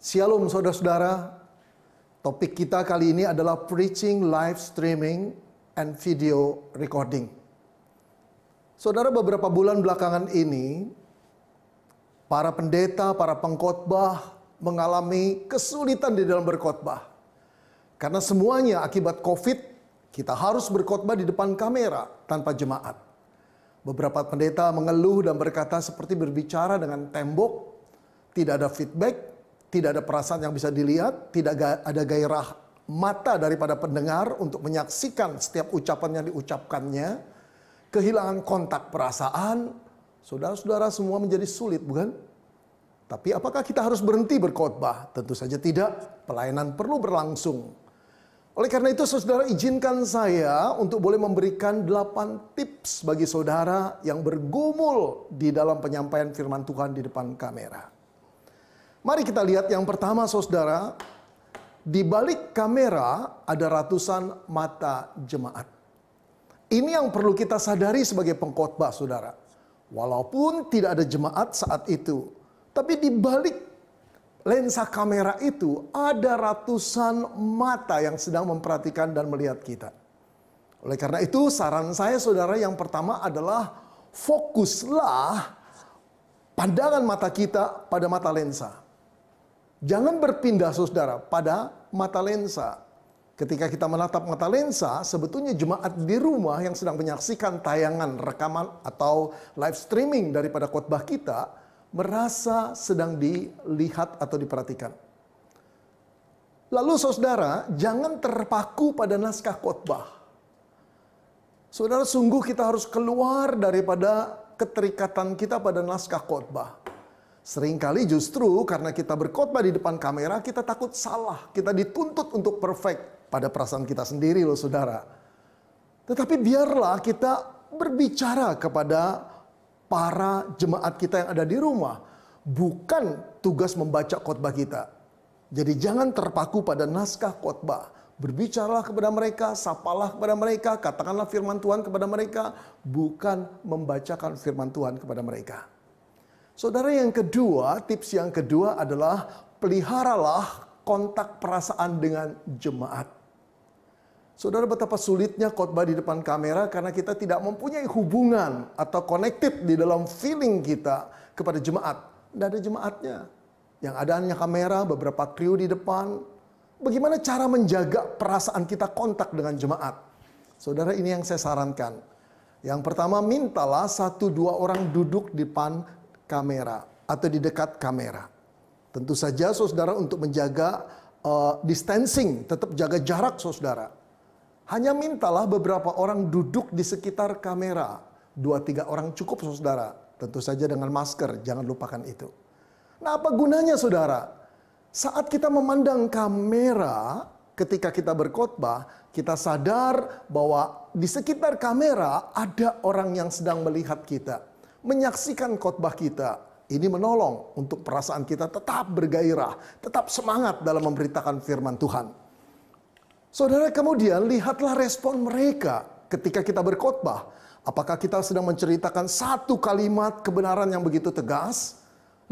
Shalom saudara-saudara, topik kita kali ini adalah preaching, live streaming, and video recording. Saudara, beberapa bulan belakangan ini, para pendeta, para pengkhotbah mengalami kesulitan di dalam berkhotbah. Karena semuanya akibat COVID, kita harus berkhotbah di depan kamera tanpa jemaat. Beberapa pendeta mengeluh dan berkata seperti berbicara dengan tembok, tidak ada feedback, tidak ada perasaan yang bisa dilihat, tidak ada gairah mata daripada pendengar untuk menyaksikan setiap ucapan yang diucapkannya, kehilangan kontak perasaan. Saudara-saudara, semua menjadi sulit, bukan? Tapi apakah kita harus berhenti berkhotbah? Tentu saja tidak. Pelayanan perlu berlangsung. Oleh karena itu, saudara, izinkan saya untuk boleh memberikan 8 tips bagi saudara yang bergumul di dalam penyampaian firman Tuhan di depan kamera. Mari kita lihat yang pertama, saudara. Di balik kamera ada ratusan mata jemaat. Ini yang perlu kita sadari sebagai pengkhotbah, saudara. Walaupun tidak ada jemaat saat itu, tapi di balik lensa kamera itu ada ratusan mata yang sedang memperhatikan dan melihat kita. Oleh karena itu, saran saya, saudara, yang pertama adalah fokuslah pandangan mata kita pada mata lensa. Jangan berpindah, saudara, pada mata lensa. Ketika kita menatap mata lensa, sebetulnya jemaat di rumah yang sedang menyaksikan tayangan, rekaman, atau live streaming daripada khotbah kita, merasa sedang dilihat atau diperhatikan. Lalu, saudara, jangan terpaku pada naskah khotbah. Saudara, sungguh kita harus keluar daripada keterikatan kita pada naskah khotbah. Seringkali justru karena kita berkhotbah di depan kamera, kita takut salah. Kita dituntut untuk perfect pada perasaan kita sendiri loh, saudara. Tetapi biarlah kita berbicara kepada para jemaat kita yang ada di rumah. Bukan tugas membaca khotbah kita. Jadi jangan terpaku pada naskah khotbah. Berbicaralah kepada mereka, sapalah kepada mereka, katakanlah firman Tuhan kepada mereka. Bukan membacakan firman Tuhan kepada mereka. Saudara, yang kedua, tips yang kedua adalah peliharalah kontak perasaan dengan jemaat. Saudara, betapa sulitnya khotbah di depan kamera karena kita tidak mempunyai hubungan atau connected di dalam feeling kita kepada jemaat. Tidak ada jemaatnya. Yang ada hanya kamera, beberapa kru di depan. Bagaimana cara menjaga perasaan kita kontak dengan jemaat? Saudara, ini yang saya sarankan. Yang pertama, mintalah 1-2 orang duduk di depan kamera atau di dekat kamera. Tentu saja, saudara, untuk menjaga distancing, tetap jaga jarak, saudara. Hanya mintalah beberapa orang duduk di sekitar kamera. 2-3 orang cukup, saudara. Tentu saja dengan masker, jangan lupakan itu. Nah, apa gunanya, saudara? Saat kita memandang kamera, ketika kita berkhotbah, kita sadar bahwa di sekitar kamera ada orang yang sedang melihat kita, menyaksikan khotbah kita. Ini menolong untuk perasaan kita tetap bergairah, tetap semangat dalam memberitakan firman Tuhan. Saudara, kemudian lihatlah respon mereka ketika kita berkhotbah. Apakah kita sedang menceritakan satu kalimat kebenaran yang begitu tegas?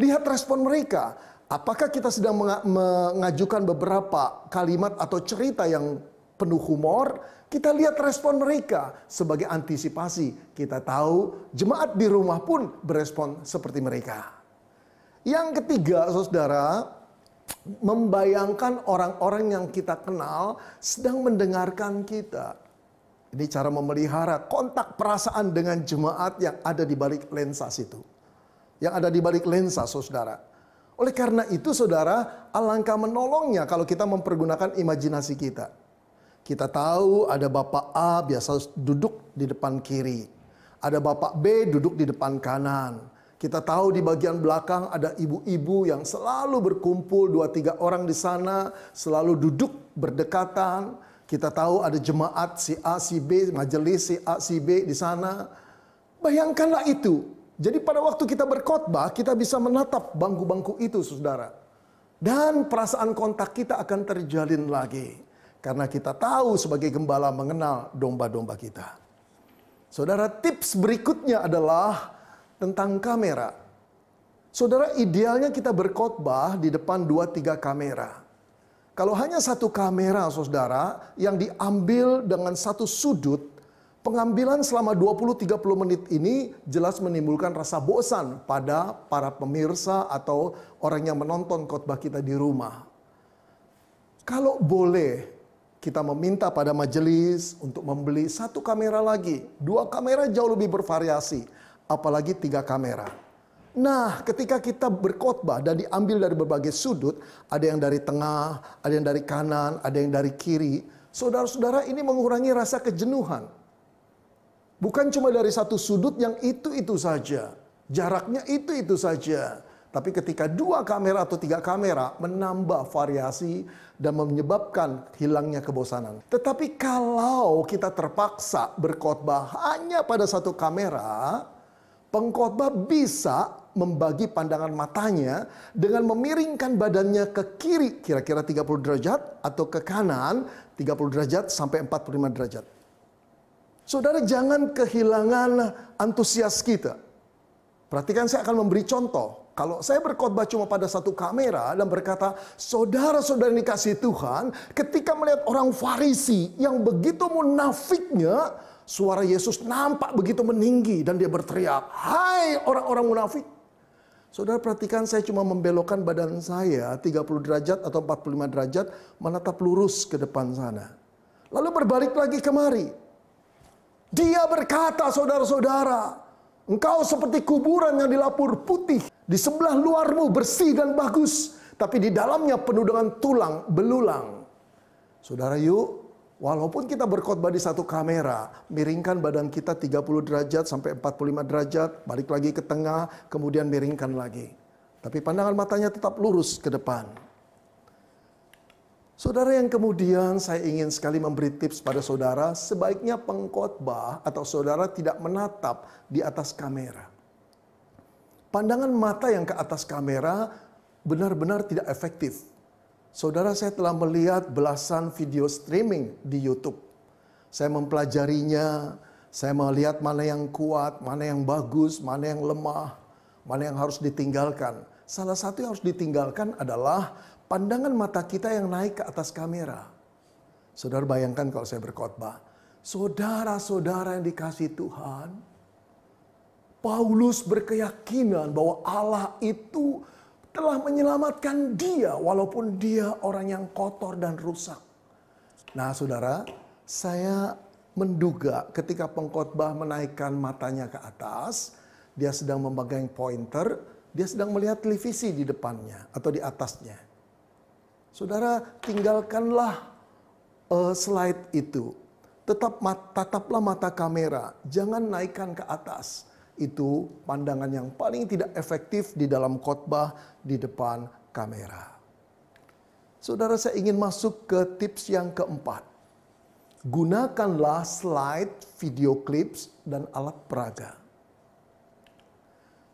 Lihat respon mereka. Apakah kita sedang mengajukan beberapa kalimat atau cerita yang penuh humor? Kita lihat respon mereka sebagai antisipasi. Kita tahu jemaat di rumah pun berespon seperti mereka. Yang ketiga, saudara, membayangkan orang-orang yang kita kenal sedang mendengarkan kita. Ini cara memelihara kontak perasaan dengan jemaat yang ada di balik lensa situ. Yang ada di balik lensa, saudara. Oleh karena itu, saudara, alangkah menolongnya kalau kita mempergunakan imajinasi kita. Kita tahu ada Bapak A biasa duduk di depan kiri. Ada Bapak B duduk di depan kanan. Kita tahu di bagian belakang ada ibu-ibu yang selalu berkumpul 2-3 orang di sana. Selalu duduk berdekatan. Kita tahu ada jemaat si A, si B, majelis si A, si B di sana. Bayangkanlah itu. Jadi pada waktu kita berkhotbah, kita bisa menatap bangku-bangku itu, saudara. Dan perasaan kontak kita akan terjalin lagi. Karena kita tahu sebagai gembala mengenal domba-domba kita. Saudara, tips berikutnya adalah tentang kamera. Saudara, idealnya kita berkhotbah di depan 2-3 kamera. Kalau hanya satu kamera, saudara, yang diambil dengan satu sudut, pengambilan selama 20-30 menit ini jelas menimbulkan rasa bosan pada para pemirsa atau orang yang menonton khotbah kita di rumah. Kalau boleh, kita meminta pada majelis untuk membeli satu kamera lagi. 2 kamera jauh lebih bervariasi, apalagi 3 kamera. Nah, ketika kita berkhotbah dan diambil dari berbagai sudut, ada yang dari tengah, ada yang dari kanan, ada yang dari kiri. Saudara-saudara, ini mengurangi rasa kejenuhan. Bukan cuma dari satu sudut yang itu-itu saja. Jaraknya itu-itu saja. Tapi ketika 2 kamera atau 3 kamera menambah variasi dan menyebabkan hilangnya kebosanan. Tetapi kalau kita terpaksa berkhotbah hanya pada satu kamera, pengkhotbah bisa membagi pandangan matanya dengan memiringkan badannya ke kiri kira-kira 30 derajat atau ke kanan 30 derajat sampai 45 derajat. Saudara, jangan kehilangan antusias kita. Perhatikan, saya akan memberi contoh. Kalau saya berkhotbah cuma pada satu kamera dan berkata, saudara-saudara yang dikasihi Tuhan, ketika melihat orang Farisi yang begitu munafiknya, suara Yesus nampak begitu meninggi dan dia berteriak, "Hai orang-orang munafik." Saudara, perhatikan, saya cuma membelokkan badan saya 30 derajat atau 45 derajat menatap lurus ke depan sana. Lalu berbalik lagi kemari. Dia berkata, saudara-saudara, engkau seperti kuburan yang dilapur putih. Di sebelah luarmu bersih dan bagus, tapi di dalamnya penuh dengan tulang belulang. Saudara, yuk, walaupun kita berkhotbah di satu kamera, miringkan badan kita 30 derajat sampai 45 derajat, balik lagi ke tengah, kemudian miringkan lagi. Tapi pandangan matanya tetap lurus ke depan. Saudara, yang kemudian saya ingin sekali memberi tips pada saudara, sebaiknya pengkhotbah atau saudara tidak menatap di atas kamera. Pandangan mata yang ke atas kamera benar-benar tidak efektif. Saudara, saya telah melihat belasan video streaming di YouTube. Saya mempelajarinya, saya melihat mana yang kuat, mana yang bagus, mana yang lemah, mana yang harus ditinggalkan. Salah satu yang harus ditinggalkan adalah pandangan mata kita yang naik ke atas kamera. Saudara, bayangkan kalau saya berkhotbah. Saudara-saudara yang dikasihi Tuhan, Paulus berkeyakinan bahwa Allah itu telah menyelamatkan dia walaupun dia orang yang kotor dan rusak. Nah, saudara, saya menduga ketika pengkhotbah menaikkan matanya ke atas, dia sedang memegang pointer, dia sedang melihat televisi di depannya atau di atasnya. Saudara, tinggalkanlah slide itu. Tataplah mata kamera, jangan naikkan ke atas. Itu pandangan yang paling tidak efektif di dalam khotbah di depan kamera. Saudara, saya ingin masuk ke tips yang keempat. Gunakanlah slide, video clips, dan alat peraga.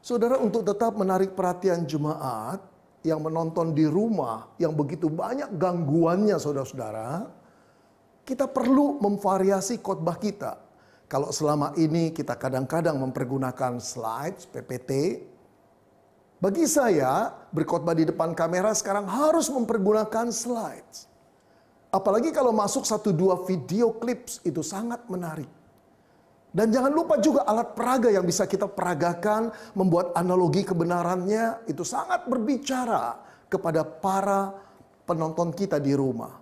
Saudara, untuk tetap menarik perhatian jemaat yang menonton di rumah, yang begitu banyak gangguannya saudara-saudara, kita perlu memvariasi khotbah kita. Kalau selama ini kita kadang-kadang mempergunakan slides, PPT, bagi saya berkhotbah di depan kamera sekarang harus mempergunakan slides. Apalagi kalau masuk 1-2 video clips, itu sangat menarik. Dan jangan lupa juga alat peraga yang bisa kita peragakan, membuat analogi kebenarannya, itu sangat berbicara kepada para penonton kita di rumah.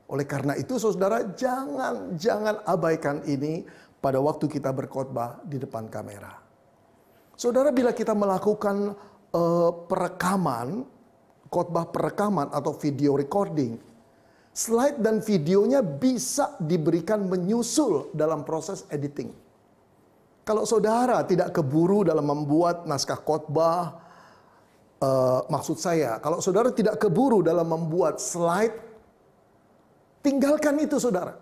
Oleh karena itu saudara, jangan abaikan ini pada waktu kita berkhotbah di depan kamera. Saudara, bila kita melakukan perekaman, khotbah perekaman atau video recording, slide dan videonya bisa diberikan menyusul dalam proses editing. Kalau saudara tidak keburu dalam membuat naskah khotbah, maksud saya, kalau saudara tidak keburu dalam membuat slide, tinggalkan itu saudara.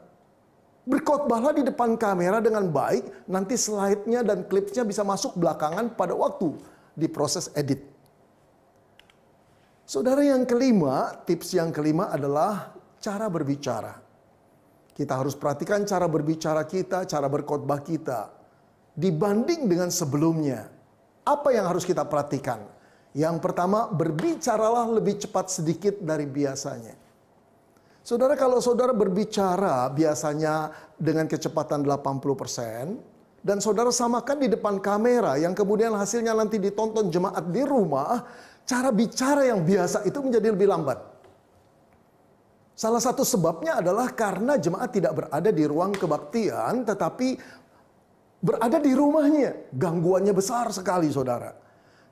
Berkhotbahlah di depan kamera dengan baik, nanti slide-nya dan klipsnya bisa masuk belakangan pada waktu di proses edit. Saudara, yang kelima, tips yang kelima adalah cara berbicara. Kita harus perhatikan cara berbicara kita, cara berkhotbah kita dibanding dengan sebelumnya. Apa yang harus kita perhatikan? Yang pertama, berbicaralah lebih cepat sedikit dari biasanya. Saudara, kalau saudara berbicara biasanya dengan kecepatan 80%, dan saudara samakan di depan kamera yang kemudian hasilnya nanti ditonton jemaat di rumah, cara bicara yang biasa itu menjadi lebih lambat. Salah satu sebabnya adalah karena jemaat tidak berada di ruang kebaktian, tetapi berada di rumahnya. Gangguannya besar sekali, saudara.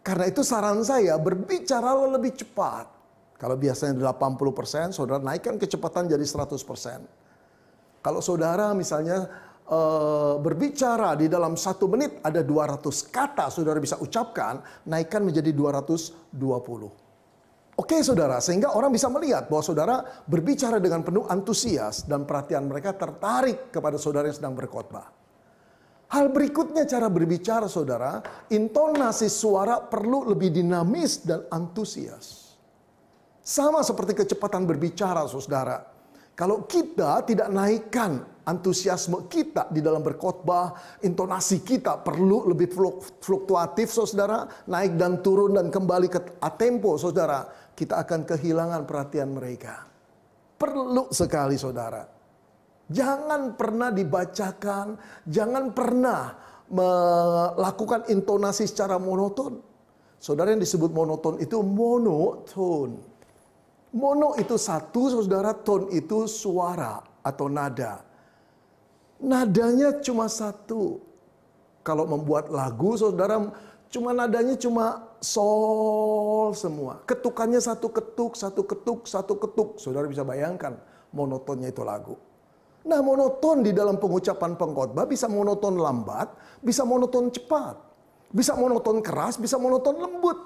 Karena itu saran saya, berbicaralah lebih cepat. Kalau biasanya 80%, saudara naikkan kecepatan jadi 100%. Kalau saudara misalnya berbicara di dalam 1 menit ada 200 kata saudara bisa ucapkan, naikkan menjadi 220. Oke saudara, sehingga orang bisa melihat bahwa saudara berbicara dengan penuh antusias dan perhatian mereka tertarik kepada saudara yang sedang berkhotbah. Hal berikutnya cara berbicara saudara, intonasi suara perlu lebih dinamis dan antusias. Sama seperti kecepatan berbicara saudara. Kalau kita tidak naikkan antusiasme kita di dalam berkhotbah, intonasi kita perlu lebih fluktuatif saudara, naik dan turun dan kembali ke tempo saudara, kita akan kehilangan perhatian mereka. Perlu sekali saudara. Jangan pernah dibacakan, jangan pernah melakukan intonasi secara monoton. Saudara, yang disebut monoton itu monoton. Mono itu satu, saudara, tone itu suara atau nada. Nadanya cuma satu. Kalau membuat lagu, saudara, cuma nadanya cuma sol semua. Ketukannya satu ketuk, satu ketuk, satu ketuk. Saudara bisa bayangkan monotonnya itu lagu. Nah, monoton di dalam pengucapan pengkhotbah bisa monoton lambat, bisa monoton cepat. Bisa monoton keras, bisa monoton lembut.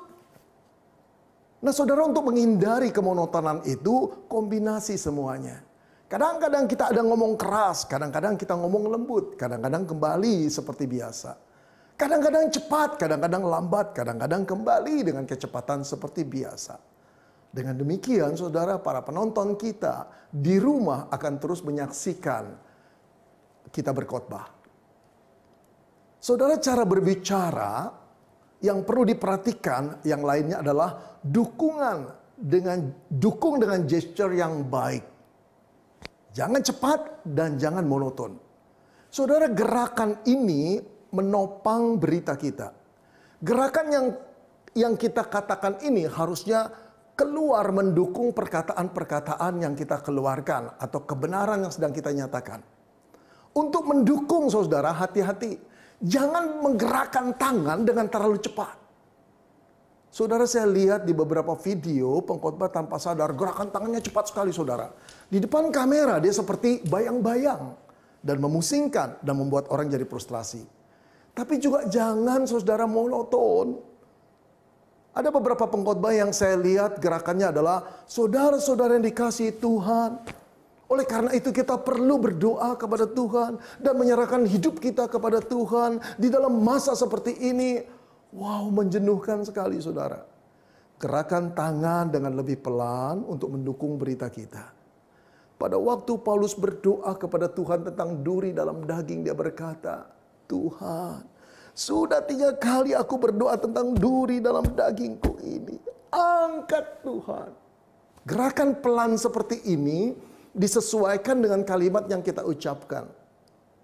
Nah saudara, untuk menghindari kemonotonan itu, kombinasi semuanya. Kadang-kadang kita ada ngomong keras, kadang-kadang kita ngomong lembut, kadang-kadang kembali seperti biasa. Kadang-kadang cepat, kadang-kadang lambat, kadang-kadang kembali dengan kecepatan seperti biasa. Dengan demikian saudara, para penonton kita di rumah akan terus menyaksikan kita berkhotbah. Saudara, cara berbicara yang perlu diperhatikan, yang lainnya adalah dukung dengan gesture yang baik. Jangan cepat dan jangan monoton. Saudara, gerakan ini menopang berita kita. Gerakan yang kita katakan ini harusnya keluar mendukung perkataan-perkataan yang kita keluarkan atau kebenaran yang sedang kita nyatakan. Untuk mendukung saudara, hati-hati. Jangan menggerakkan tangan dengan terlalu cepat. Saudara, saya lihat di beberapa video pengkhotbah tanpa sadar, gerakan tangannya cepat sekali saudara. Di depan kamera dia seperti bayang-bayang dan memusingkan dan membuat orang jadi frustrasi. Tapi juga jangan saudara monoton. Ada beberapa pengkhotbah yang saya lihat gerakannya adalah saudara-saudara yang dikasihi Tuhan. Oleh karena itu kita perlu berdoa kepada Tuhan dan menyerahkan hidup kita kepada Tuhan di dalam masa seperti ini. Wow, menjenuhkan sekali saudara. Gerakan tangan dengan lebih pelan untuk mendukung berita kita. Pada waktu Paulus berdoa kepada Tuhan tentang duri dalam daging, dia berkata, Tuhan, sudah 3 kali aku berdoa tentang duri dalam dagingku ini. Angkat Tuhan. Gerakan pelan seperti ini disesuaikan dengan kalimat yang kita ucapkan.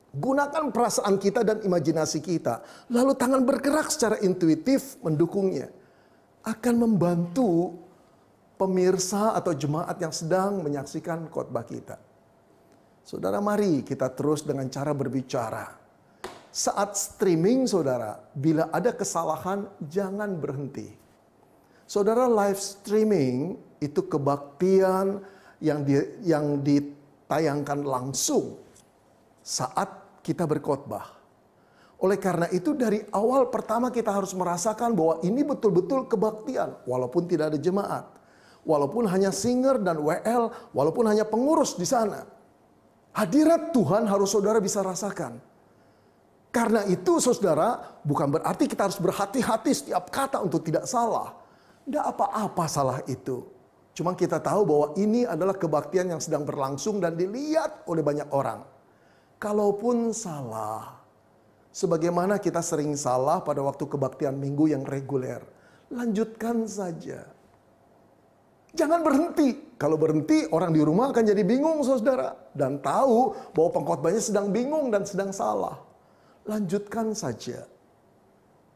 Gunakan perasaan kita dan imajinasi kita. Lalu tangan bergerak secara intuitif mendukungnya. Akan membantu pemirsa atau jemaat yang sedang menyaksikan khotbah kita. Saudara, mari kita terus dengan cara berbicara. Saat streaming saudara, bila ada kesalahan jangan berhenti. Saudara, live streaming itu kebaktian yang ditayangkan langsung saat kita berkhotbah. Oleh karena itu dari awal pertama kita harus merasakan bahwa ini betul-betul kebaktian. Walaupun tidak ada jemaat. Walaupun hanya singer dan WL. Walaupun hanya pengurus di sana. Hadirat Tuhan harus saudara bisa rasakan. Karena itu saudara, bukan berarti kita harus berhati-hati setiap kata untuk tidak salah. Tidak apa-apa salah itu. Cuma kita tahu bahwa ini adalah kebaktian yang sedang berlangsung dan dilihat oleh banyak orang. Kalaupun salah, sebagaimana kita sering salah pada waktu kebaktian minggu yang reguler. lanjutkan saja. Jangan berhenti. Kalau berhenti, orang di rumah akan jadi bingung, saudara. Dan tahu bahwa pengkhotbahnya sedang bingung dan sedang salah. Lanjutkan saja.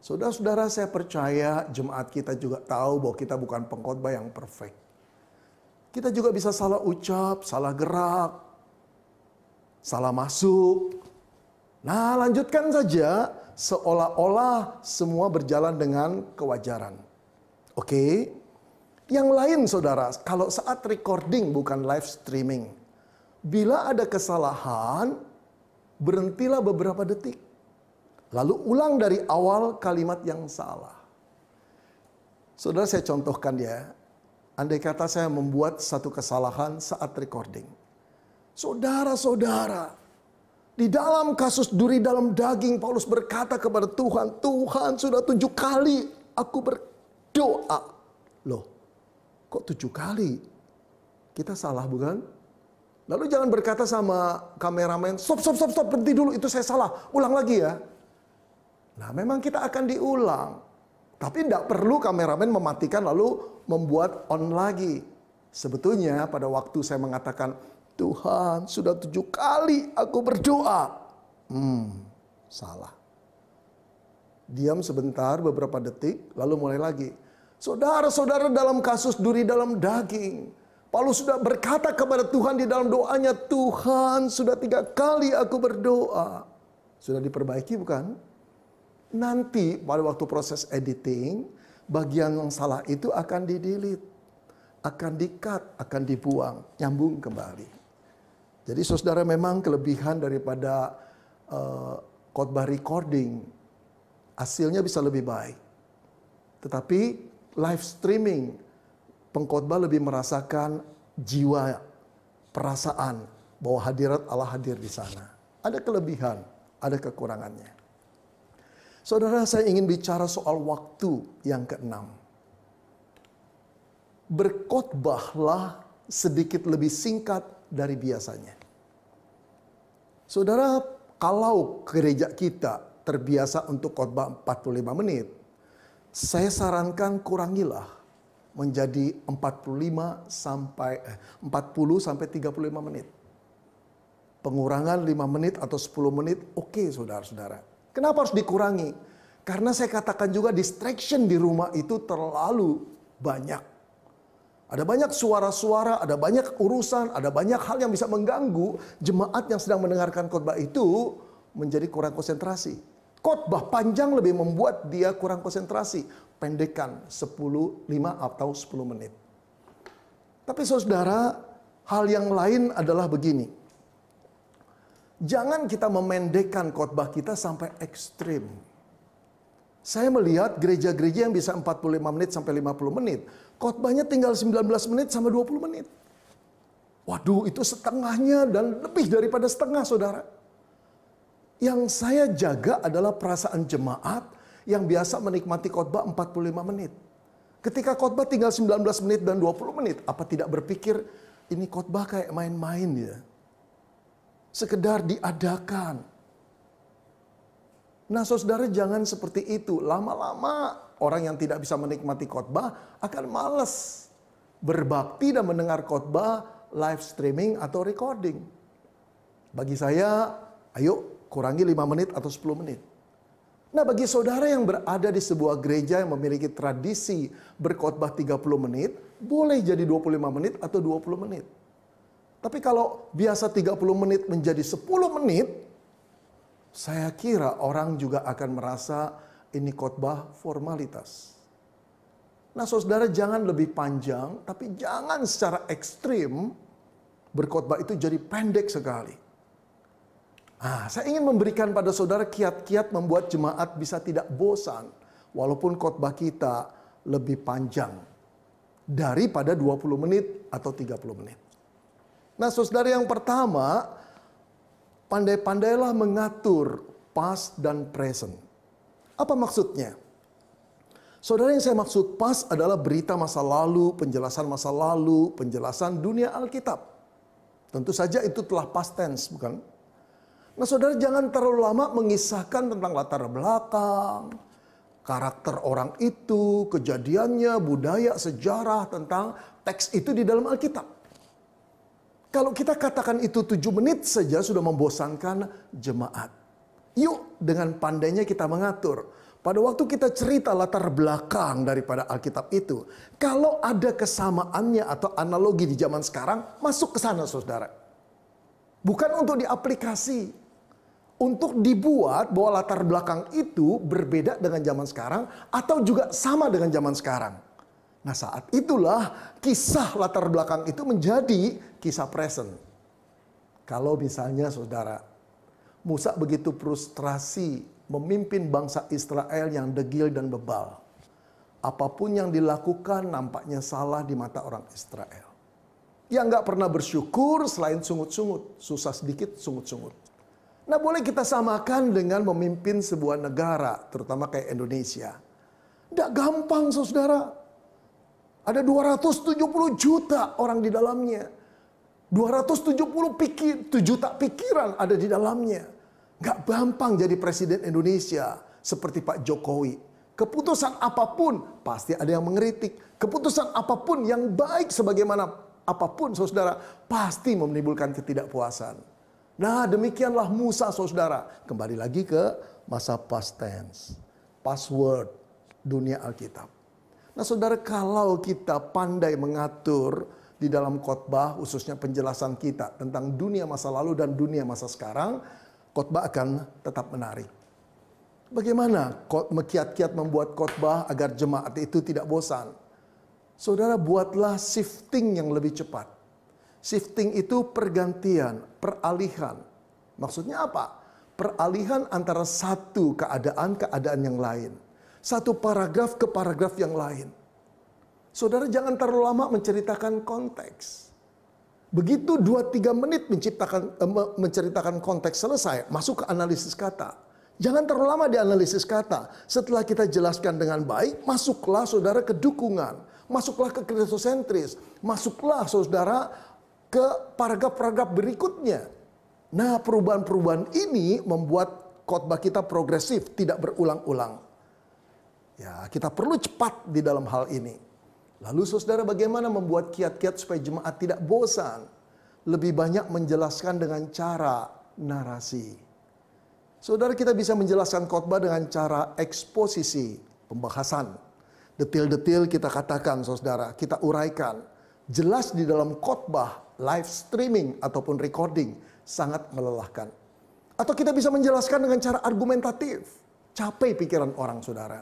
Saudara-saudara, saya percaya jemaat kita juga tahu bahwa kita bukan pengkhotbah yang perfect. Kita juga bisa salah ucap, salah gerak, salah masuk. Nah, lanjutkan saja seolah-olah semua berjalan dengan kewajaran. Oke? Yang lain, saudara, kalau saat recording bukan live streaming, bila ada kesalahan, berhentilah beberapa detik. Lalu ulang dari awal kalimat yang salah. Saudara, saya contohkan ya. Andai kata saya membuat satu kesalahan saat recording. Saudara-saudara, di dalam kasus duri dalam daging, Paulus berkata kepada Tuhan, Tuhan sudah 7 kali aku berdoa. Loh, kok 7 kali? Kita salah bukan? Lalu jangan berkata sama kameramen, stop, berhenti dulu, itu saya salah, ulang lagi ya. Nah, memang kita akan diulang. Tapi tidak perlu kameramen mematikan lalu membuat on lagi. Sebetulnya pada waktu saya mengatakan, Tuhan sudah 7 kali aku berdoa. Salah. Diam sebentar beberapa detik lalu mulai lagi. Saudara-saudara, dalam kasus duri dalam daging, Paulus sudah berkata kepada Tuhan di dalam doanya, Tuhan sudah 3 kali aku berdoa. Sudah diperbaiki bukan? Nanti pada waktu proses editing, bagian yang salah itu akan di-delete, akan di-cut, akan dibuang, nyambung kembali. Jadi saudara, memang kelebihan daripada khotbah recording, hasilnya bisa lebih baik. Tetapi live streaming, pengkhotbah lebih merasakan jiwa, perasaan bahwa hadirat Allah hadir di sana. Ada kelebihan, ada kekurangannya. Saudara, saya ingin bicara soal waktu yang ke-6. Berkhotbahlah sedikit lebih singkat dari biasanya. Saudara, kalau gereja kita terbiasa untuk khotbah 45 menit, saya sarankan kurangilah menjadi 40 sampai 35 menit. Pengurangan 5 menit atau 10 menit, oke, saudara-saudara. Kenapa harus dikurangi? Karena saya katakan juga distraction di rumah itu terlalu banyak. Ada banyak suara-suara, ada banyak urusan, ada banyak hal yang bisa mengganggu jemaat yang sedang mendengarkan khotbah itu menjadi kurang konsentrasi. Khotbah panjang lebih membuat dia kurang konsentrasi. Pendekkan 5 atau 10 menit. Tapi saudara, hal yang lain adalah begini. Jangan kita memendekkan khotbah kita sampai ekstrim. Saya melihat gereja-gereja yang bisa 45 menit sampai 50 menit. Khotbahnya tinggal 19 menit sampai 20 menit. Waduh, itu setengahnya dan lebih daripada setengah, saudara. Yang saya jaga adalah perasaan jemaat yang biasa menikmati khotbah 45 menit. Ketika khotbah tinggal 19 menit dan 20 menit, apa tidak berpikir ini khotbah kayak main-main ya? Sekedar diadakan. Nah, saudara, jangan seperti itu. Lama-lama orang yang tidak bisa menikmati khotbah akan malas berbakti dan mendengar khotbah live streaming atau recording. Bagi saya, ayo kurangi 5 menit atau 10 menit. Nah, bagi saudara yang berada di sebuah gereja yang memiliki tradisi berkhotbah 30 menit, boleh jadi 25 menit atau 20 menit. Tapi kalau biasa 30 menit menjadi 10 menit, saya kira orang juga akan merasa ini khotbah formalitas. Nah, saudara, jangan lebih panjang, tapi jangan secara ekstrim berkhotbah itu jadi pendek sekali. Saya ingin memberikan pada saudara kiat-kiat membuat jemaat bisa tidak bosan, walaupun khotbah kita lebih panjang daripada 20 menit atau 30 menit. Nah, saudara, yang pertama, pandai-pandailah mengatur past dan present. Apa maksudnya? Saudara, yang saya maksud past adalah berita masa lalu, penjelasan dunia Alkitab. Tentu saja itu telah past tense, bukan? Nah, saudara, jangan terlalu lama mengisahkan tentang latar belakang, Karakter orang itu, kejadiannya, budaya, sejarah tentang teks itu di dalam Alkitab. Kalau kita katakan itu 7 menit saja sudah membosankan jemaat. Yuk dengan pandainya kita mengatur. Pada waktu kita cerita latar belakang daripada Alkitab itu, kalau ada kesamaannya atau analogi di zaman sekarang, masuk ke sana saudara. Bukan untuk diaplikasi. Untuk dibuat bahwa latar belakang itu berbeda dengan zaman sekarang atau juga sama dengan zaman sekarang. Nah saat itulah kisah latar belakang itu menjadi kisah present. Kalau misalnya saudara, Musa begitu frustrasi memimpin bangsa Israel yang degil dan bebal. Apapun yang dilakukan nampaknya salah di mata orang Israel. Yang gak pernah bersyukur selain sungut-sungut. Susah sedikit sungut-sungut. Nah boleh kita samakan dengan memimpin sebuah negara, terutama kayak Indonesia. Nggak gampang saudara. Ada 270 juta orang di dalamnya. 270 juta pikiran ada di dalamnya. Nggak gampang jadi presiden Indonesia seperti Pak Jokowi. Keputusan apapun pasti ada yang mengkritik. Keputusan apapun yang baik sebagaimana apapun saudara pasti menimbulkan ketidakpuasan. Nah demikianlah Musa saudara. Kembali lagi ke masa past tense. Password dunia Alkitab. Nah saudara kalau kita pandai mengatur di dalam khotbah khususnya penjelasan kita tentang dunia masa lalu dan dunia masa sekarang. Khotbah akan tetap menarik. Bagaimana kiat-kiat membuat khotbah agar jemaat itu tidak bosan? Saudara buatlah shifting yang lebih cepat. Shifting itu pergantian, peralihan. Maksudnya apa? Peralihan antara satu keadaan yang lain. Satu paragraf ke paragraf yang lain. Saudara jangan terlalu lama menceritakan konteks. Begitu 2-3 menit menceritakan konteks selesai, masuk ke analisis kata. Jangan terlalu lama di analisis kata. Setelah kita jelaskan dengan baik, masuklah saudara ke dukungan. Masuklah ke kristosentris. Masuklah saudara ke paragraf-paragraf berikutnya. Nah, perubahan-perubahan ini membuat khotbah kita progresif, tidak berulang-ulang. Ya, kita perlu cepat di dalam hal ini. Lalu saudara bagaimana membuat kiat-kiat supaya jemaat tidak bosan? Lebih banyak menjelaskan dengan cara narasi. Saudara kita bisa menjelaskan khotbah dengan cara eksposisi, pembahasan. Detil-detil kita katakan saudara, kita uraikan. Jelas di dalam khotbah, live streaming ataupun recording sangat melelahkan. Atau kita bisa menjelaskan dengan cara argumentatif. Capek pikiran orang saudara.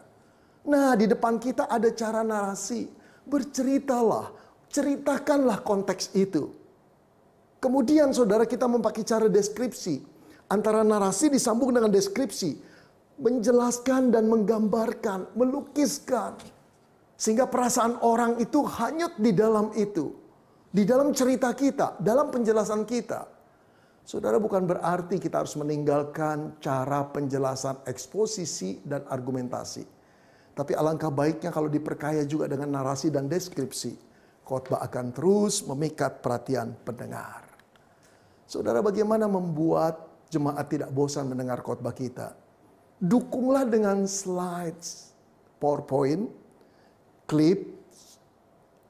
Nah di depan kita ada cara narasi. Berceritalah, ceritakanlah konteks itu. Kemudian saudara kita memakai cara deskripsi. Antara narasi disambung dengan deskripsi. Menjelaskan dan menggambarkan, melukiskan. Sehingga perasaan orang itu hanyut di dalam itu. Di dalam cerita kita, dalam penjelasan kita. Saudara bukan berarti kita harus meninggalkan cara penjelasan eksposisi dan argumentasi. Tapi alangkah baiknya kalau diperkaya juga dengan narasi dan deskripsi. Khotbah akan terus memikat perhatian pendengar. Saudara bagaimana membuat jemaat tidak bosan mendengar khotbah kita? Dukunglah dengan slides, PowerPoint, klip,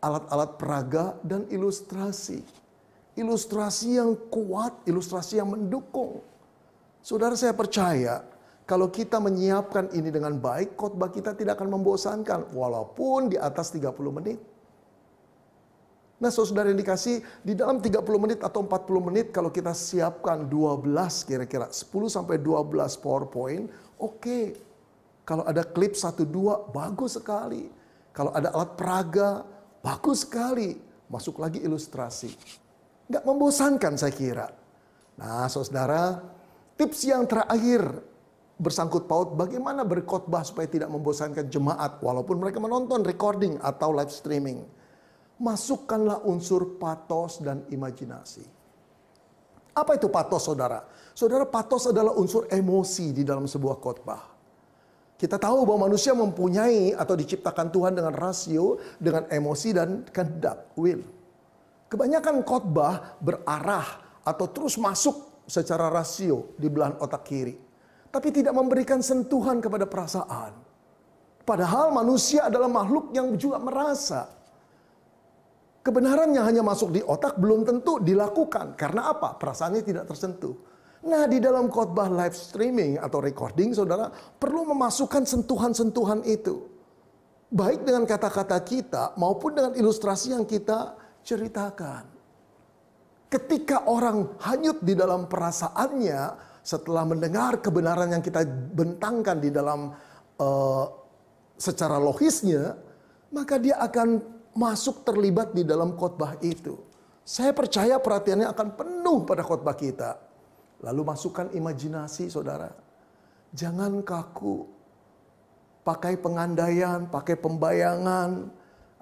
alat-alat peraga, dan ilustrasi. Ilustrasi yang kuat, ilustrasi yang mendukung. Saudara saya percaya, kalau kita menyiapkan ini dengan baik, khotbah kita tidak akan membosankan. Walaupun di atas 30 menit. Nah saudara yang dikasih, di dalam 30 menit atau 40 menit, kalau kita siapkan 12 kira-kira, 10-12 PowerPoint, oke. Kalau ada klip 1-2, bagus sekali. Kalau ada alat peraga, bagus sekali. Masuk lagi ilustrasi. Nggak membosankan saya kira. Nah saudara, tips yang terakhir bersangkut paut bagaimana berkhotbah supaya tidak membosankan jemaat. Walaupun mereka menonton recording atau live streaming. Masukkanlah unsur patos dan imajinasi. Apa itu patos saudara? Saudara, patos adalah unsur emosi di dalam sebuah khotbah. Kita tahu bahwa manusia mempunyai atau diciptakan Tuhan dengan rasio, dengan emosi dan kehendak, will. Kebanyakan khotbah berarah atau terus masuk secara rasio di belahan otak kiri. Tapi tidak memberikan sentuhan kepada perasaan. Padahal manusia adalah makhluk yang juga merasa. Kebenaran yang hanya masuk di otak belum tentu dilakukan. Karena apa? Perasaannya tidak tersentuh. Nah, di dalam khotbah live streaming atau recording, saudara perlu memasukkan sentuhan-sentuhan itu. Baik dengan kata-kata kita maupun dengan ilustrasi yang kita ceritakan. Ketika orang hanyut di dalam perasaannya setelah mendengar kebenaran yang kita bentangkan di dalam secara logisnya, maka dia akan masuk terlibat di dalam khotbah itu. Saya percaya perhatiannya akan penuh pada khotbah kita. Lalu masukkan imajinasi, saudara. Jangan kaku. Pakai pengandaian, pakai pembayangan,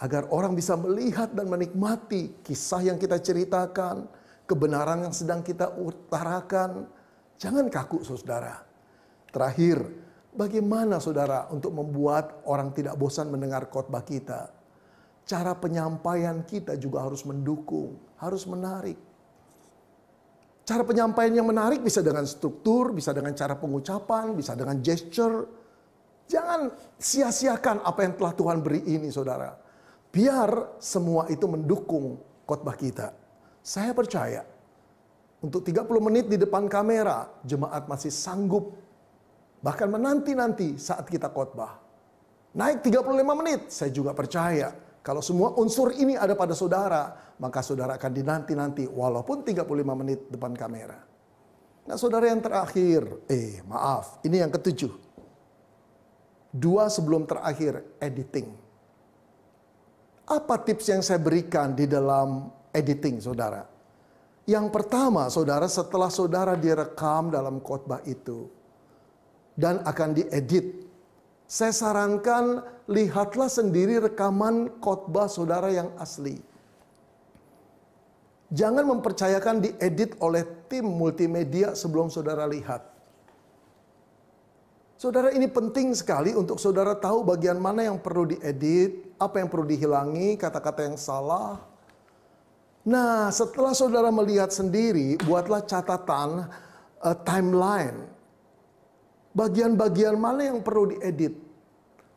agar orang bisa melihat dan menikmati kisah yang kita ceritakan, kebenaran yang sedang kita utarakan. Jangan kaku, saudara. Terakhir, bagaimana saudara untuk membuat orang tidak bosan mendengar khotbah kita? Cara penyampaian kita juga harus mendukung, harus menarik. Cara penyampaian yang menarik bisa dengan struktur, bisa dengan cara pengucapan, bisa dengan gesture. Jangan sia-siakan apa yang telah Tuhan beri ini, saudara. Biar semua itu mendukung khotbah kita. Saya percaya, untuk 30 menit di depan kamera, jemaat masih sanggup. Bahkan menanti-nanti saat kita khotbah. Naik 35 menit, saya juga percaya. Kalau semua unsur ini ada pada saudara, maka saudara akan dinanti-nanti walaupun 35 menit depan kamera. Nah, saudara yang terakhir, ini yang ketujuh. 2 sebelum terakhir, editing. Apa tips yang saya berikan di dalam editing, saudara? Yang pertama, saudara, setelah saudara direkam dalam khotbah itu dan akan diedit, saya sarankan lihatlah sendiri rekaman khotbah saudara yang asli. Jangan mempercayakan diedit oleh tim multimedia sebelum saudara lihat. Saudara, ini penting sekali untuk saudara tahu bagian mana yang perlu diedit, apa yang perlu dihilangi, kata-kata yang salah. Nah, setelah saudara melihat sendiri, buatlah catatan timeline. Bagian-bagian mana yang perlu diedit.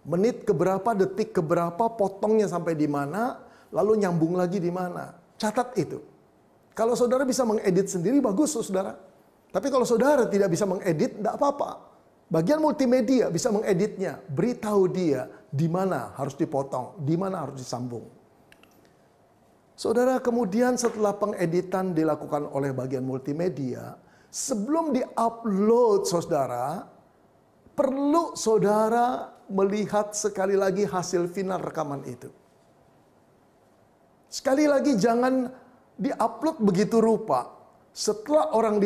Menit keberapa, detik keberapa, potongnya sampai di mana, lalu nyambung lagi di mana. Catat itu. Kalau saudara bisa mengedit sendiri, bagus, saudara. Tapi kalau saudara tidak bisa mengedit, tidak apa-apa. Bagian multimedia bisa mengeditnya, beritahu dia di mana harus dipotong, di mana harus disambung. Saudara, kemudian setelah pengeditan dilakukan oleh bagian multimedia, sebelum diupload, saudara, perlu saudara melihat sekali lagi hasil final rekaman itu. Sekali lagi jangan diupload begitu rupa. Setelah orang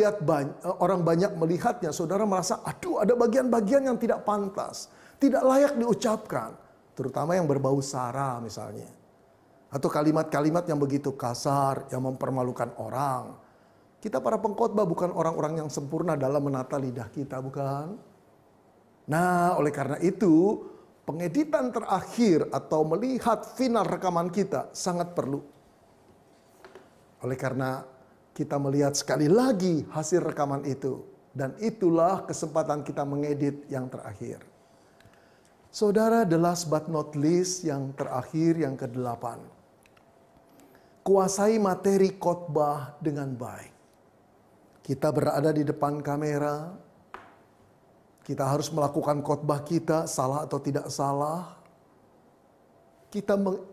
banyak melihatnya, saudara merasa, aduh, ada bagian-bagian yang tidak pantas, tidak layak diucapkan, terutama yang berbau sara misalnya, atau kalimat-kalimat yang begitu kasar, yang mempermalukan orang. Kita para pengkhotbah bukan orang-orang yang sempurna dalam menata lidah kita, bukan? Nah, oleh karena itu, pengeditan terakhir atau melihat final rekaman kita sangat perlu. Oleh karena kita melihat sekali lagi hasil rekaman itu. Dan itulah kesempatan kita mengedit yang terakhir. Saudara, the last but not least, yang terakhir, yang ke-8. Kuasai materi khotbah dengan baik. Kita berada di depan kamera. Kita harus melakukan khotbah kita, salah atau tidak salah.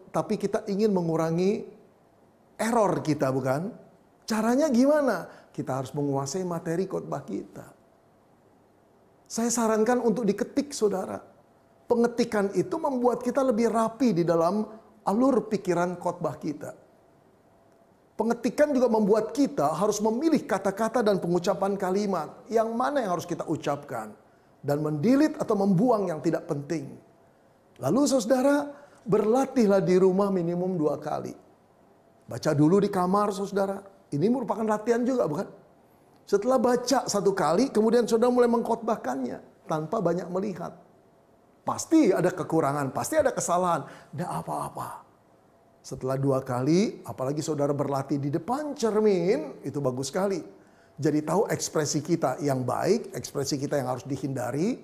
Tapi kita ingin mengurangi error kita, bukan? Caranya gimana? Kita harus menguasai materi khotbah kita. Saya sarankan untuk diketik, saudara. Pengetikan itu membuat kita lebih rapi di dalam alur pikiran khotbah kita. Pengetikan juga membuat kita harus memilih kata-kata dan pengucapan kalimat. Yang mana yang harus kita ucapkan. Dan mendelete atau membuang yang tidak penting. Lalu saudara, berlatihlah di rumah minimum 2 kali. Baca dulu di kamar, saudara. Ini merupakan latihan juga, bukan? Setelah baca 1 kali, kemudian saudara mulai mengkhotbahkannya tanpa banyak melihat. Pasti ada kekurangan, pasti ada kesalahan. Tidak apa-apa. Setelah 2 kali, apalagi saudara berlatih di depan cermin, itu bagus sekali. Jadi tahu ekspresi kita yang baik, ekspresi kita yang harus dihindari.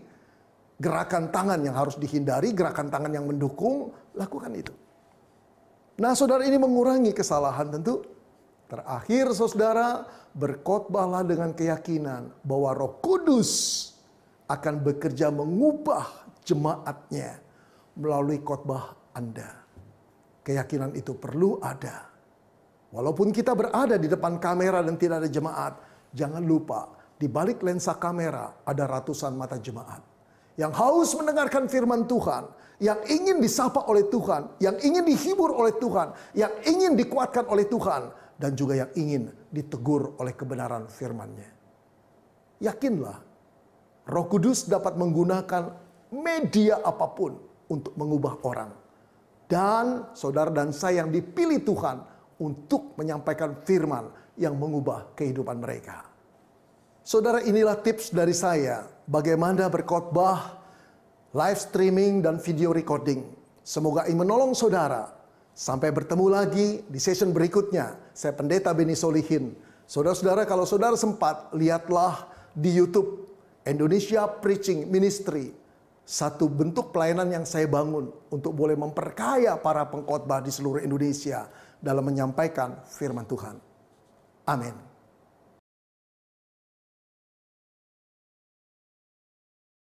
Gerakan tangan yang harus dihindari, gerakan tangan yang mendukung, lakukan itu. Nah, saudara, ini mengurangi kesalahan tentu. Terakhir, saudara, berkhotbahlah dengan keyakinan bahwa Roh Kudus akan bekerja mengubah jemaatnya melalui khotbah Anda. Keyakinan itu perlu ada. Walaupun kita berada di depan kamera dan tidak ada jemaat, jangan lupa di balik lensa kamera ada ratusan mata jemaat yang haus mendengarkan firman Tuhan, yang ingin disapa oleh Tuhan, yang ingin dihibur oleh Tuhan, yang ingin dikuatkan oleh Tuhan, dan juga yang ingin ditegur oleh kebenaran firman-Nya. Yakinlah, Roh Kudus dapat menggunakan media apapun untuk mengubah orang. Dan saudara dan saya yang dipilih Tuhan untuk menyampaikan firman yang mengubah kehidupan mereka. Saudara, inilah tips dari saya bagaimana berkhotbah, live streaming, dan video recording. Semoga ini menolong saudara. Sampai bertemu lagi di session berikutnya. Saya Pendeta Beni Solihin. Saudara-saudara, kalau saudara sempat, lihatlah di YouTube Indonesia Preaching Ministry. Satu bentuk pelayanan yang saya bangun untuk boleh memperkaya para pengkhotbah di seluruh Indonesia dalam menyampaikan firman Tuhan. Amin.